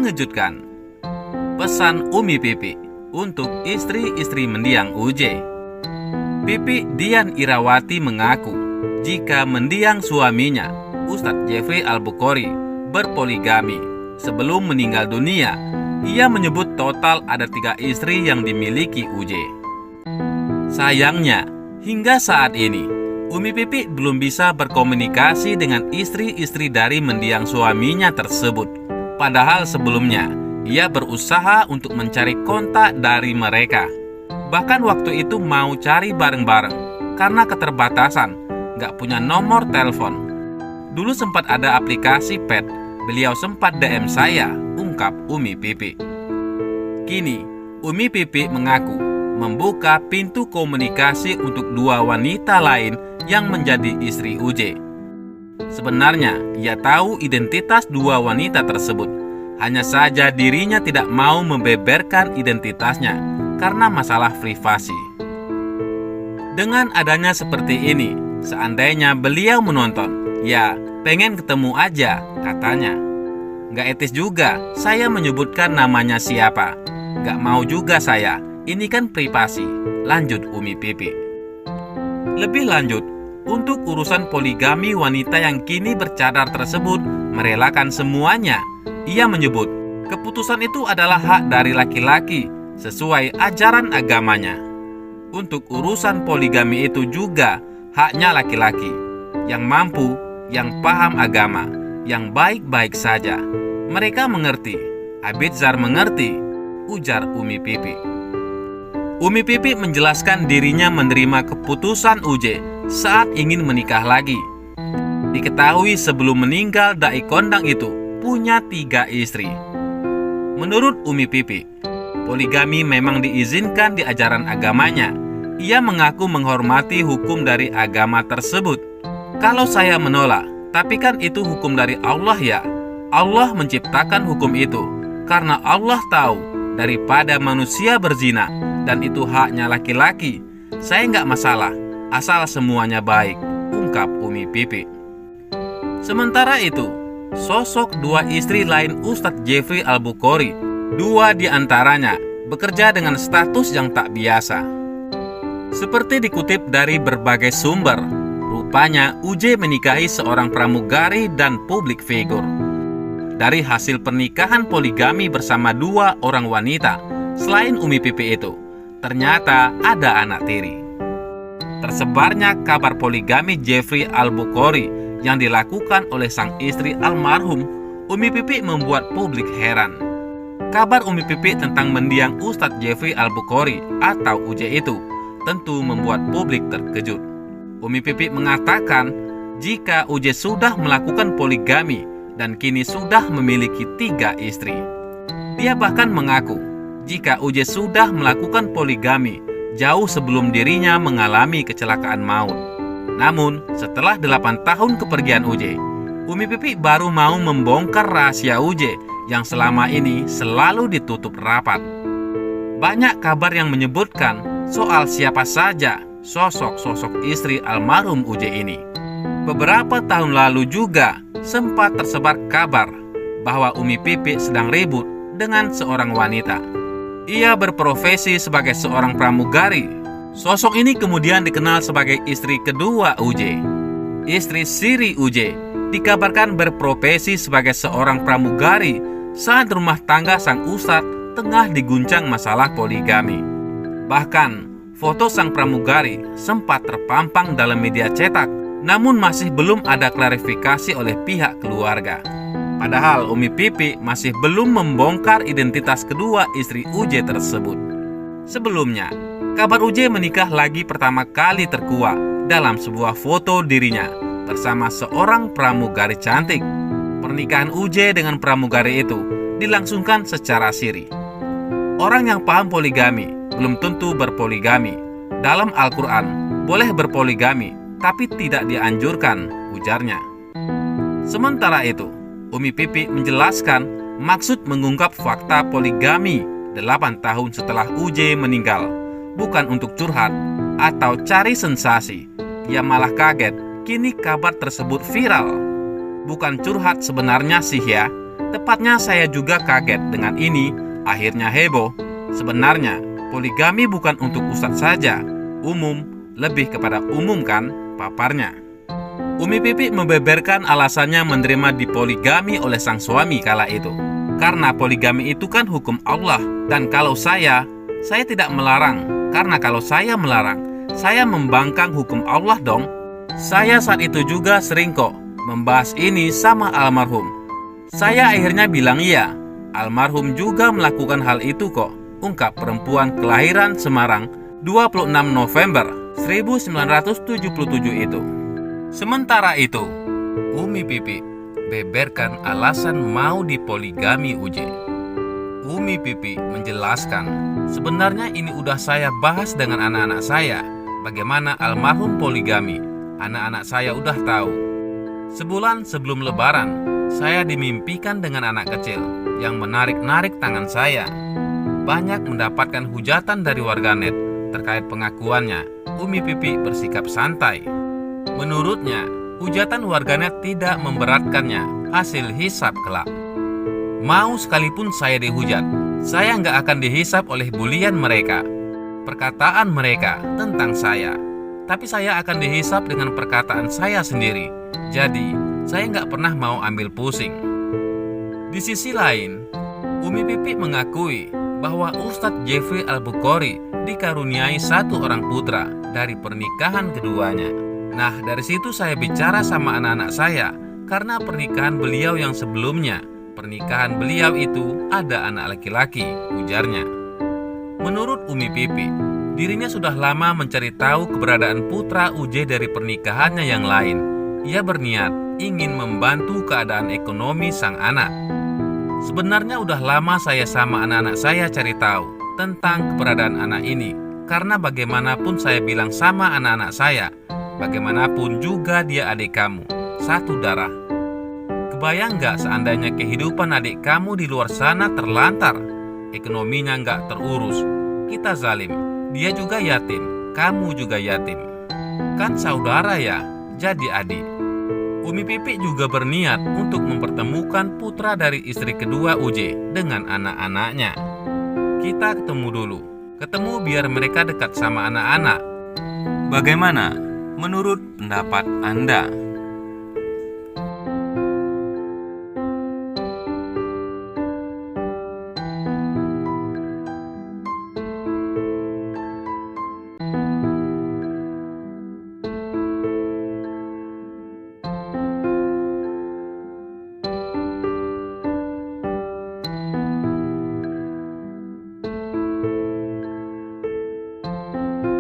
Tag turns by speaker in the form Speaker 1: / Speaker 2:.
Speaker 1: Mengejutkan. Pesan Umi Pipi untuk istri-istri mendiang UJ. Pipi Dian Irawati mengaku jika mendiang suaminya, Ustadz Jeffrey Al-Bukhari, berpoligami. Sebelum meninggal dunia, ia menyebut total ada 3 istri yang dimiliki UJ. Sayangnya, hingga saat ini, Umi Pipi belum bisa berkomunikasi dengan istri-istri dari mendiang suaminya tersebut. Padahal sebelumnya, ia berusaha untuk mencari kontak dari mereka. Bahkan waktu itu mau cari bareng-bareng karena keterbatasan, gak punya nomor telepon. Dulu sempat ada aplikasi pet, beliau sempat DM saya, ungkap Umi Pipi. Kini, Umi Pipi mengaku membuka pintu komunikasi untuk 2 wanita lain yang menjadi istri UJ. Sebenarnya, ia tahu identitas 2 wanita tersebut. Hanya saja dirinya tidak mau membeberkan identitasnya karena masalah privasi. Dengan adanya seperti ini, seandainya beliau menonton, ya pengen ketemu aja, katanya. Gak etis juga saya menyebutkan namanya siapa. Gak mau juga saya, ini kan privasi, lanjut Umi Pipi. Lebih lanjut, untuk urusan poligami wanita yang kini bercadar tersebut merelakan semuanya. Ia menyebut keputusan itu adalah hak dari laki-laki sesuai ajaran agamanya. Untuk urusan poligami itu juga haknya laki-laki yang mampu, yang paham agama, yang baik-baik saja. Mereka mengerti, Abidzar mengerti, ujar Umi Pipi. Umi Pipi menjelaskan dirinya menerima keputusan UJ saat ingin menikah lagi. Diketahui sebelum meninggal dai kondang itu punya 3 istri. Menurut Umi Pipi, poligami memang diizinkan di ajaran agamanya. Ia mengaku menghormati hukum dari agama tersebut. Kalau saya menolak, tapi kan itu hukum dari Allah ya. Allah menciptakan hukum itu karena Allah tahu daripada manusia berzina dan itu haknya laki-laki. Saya nggak masalah, asal semuanya baik, ungkap Umi Pipi. Sementara itu, sosok 2 istri lain Ustadz Jeffrey Al-Bukhari, 2 diantaranya bekerja dengan status yang tak biasa. Seperti dikutip dari berbagai sumber, rupanya UJ menikahi seorang pramugari dan publik figur. Dari hasil pernikahan poligami bersama 2 orang wanita, selain Umi Pipi itu, ternyata ada anak tiri. Tersebarnya kabar poligami Jeffrey Al-Bukhari yang dilakukan oleh sang istri almarhum, Umi Pipi membuat publik heran. Kabar Umi Pipi tentang mendiang Ustadz Jeffrey Al-Bukhari atau UJ itu tentu membuat publik terkejut. Umi Pipi mengatakan jika UJ sudah melakukan poligami dan kini sudah memiliki 3 istri. Dia bahkan mengaku jika UJ sudah melakukan poligami jauh sebelum dirinya mengalami kecelakaan maut. Namun, setelah 8 tahun kepergian UJ, Umi Pipi baru mau membongkar rahasia UJ yang selama ini selalu ditutup rapat. Banyak kabar yang menyebutkan soal siapa saja sosok-sosok istri almarhum UJ ini. Beberapa tahun lalu juga sempat tersebar kabar bahwa Umi Pipi sedang ribut dengan seorang wanita. Ia berprofesi sebagai seorang pramugari. Sosok ini kemudian dikenal sebagai istri kedua UJ. Istri siri UJ dikabarkan berprofesi sebagai seorang pramugari saat rumah tangga sang ustadz tengah diguncang masalah poligami. Bahkan, foto sang pramugari sempat terpampang dalam media cetak, namun masih belum ada klarifikasi oleh pihak keluarga. Padahal Umi Pipi masih belum membongkar identitas kedua istri UJ tersebut. Sebelumnya, kabar UJ menikah lagi pertama kali terkuak dalam sebuah foto dirinya bersama seorang pramugari cantik. Pernikahan UJ dengan pramugari itu dilangsungkan secara siri. Orang yang paham poligami belum tentu berpoligami. Dalam Al-Quran boleh berpoligami, tapi tidak dianjurkan, ujarnya. Sementara itu, Umi Pipi menjelaskan maksud mengungkap fakta poligami 8 tahun setelah UJ meninggal bukan untuk curhat atau cari sensasi. Ia malah kaget kini kabar tersebut viral. Bukan curhat sebenarnya sih ya, Tepatnya saya juga kaget dengan ini, akhirnya heboh. Sebenarnya, poligami bukan untuk ustadz saja, umum, lebih kepada umum kan, paparnya. Umi Pipi membeberkan alasannya menerima dipoligami oleh sang suami kala itu. Karena poligami itu kan hukum Allah, dan kalau saya tidak melarang. Karena kalau saya melarang, saya membangkang hukum Allah dong. Saya saat itu juga sering kok membahas ini sama almarhum. Saya akhirnya bilang iya, almarhum juga melakukan hal itu kok, ungkap perempuan kelahiran Semarang 26 November 1977 itu. Sementara itu, Umi Pipi beberkan alasan mau dipoligami Uje. Umi Pipi menjelaskan, sebenarnya ini udah saya bahas dengan anak-anak saya, bagaimana almarhum poligami. Anak-anak saya udah tahu. Sebulan sebelum lebaran, saya dimimpikan dengan anak kecil yang menarik-narik tangan saya. Banyak mendapatkan hujatan dari warganet terkait pengakuannya. Umi Pipi bersikap santai. Menurutnya, hujatan warganet tidak memberatkannya hasil hisap kelak. Mau sekalipun saya dihujat, saya nggak akan dihisap oleh bulian mereka, perkataan mereka tentang saya. Tapi saya akan dihisap dengan perkataan saya sendiri. Jadi, saya nggak pernah mau ambil pusing. Di sisi lain, Umi Pipi mengakui bahwa Ustadz Jeffrey Al-Bukhari dikaruniai satu orang putra dari pernikahan keduanya. Nah, dari situ saya bicara sama anak-anak saya, karena pernikahan beliau yang sebelumnya, pernikahan beliau itu ada anak laki-laki, ujarnya. Menurut Umi Pipi, dirinya sudah lama mencari tahu keberadaan putra Uje dari pernikahannya yang lain. Ia berniat ingin membantu keadaan ekonomi sang anak. Sebenarnya udah lama saya sama anak-anak saya cari tahu tentang keberadaan anak ini, karena bagaimanapun saya bilang sama anak-anak saya, bagaimanapun juga dia adik kamu, satu darah. Kebayang gak seandainya kehidupan adik kamu di luar sana terlantar, ekonominya gak terurus, kita zalim, dia juga yatim, kamu juga yatim. Kan saudara ya, jadi adik. Umi Pipi juga berniat untuk mempertemukan putra dari istri kedua Uje dengan anak-anaknya. Kita ketemu dulu, ketemu biar mereka dekat sama anak-anak. Bagaimana menurut pendapat Anda?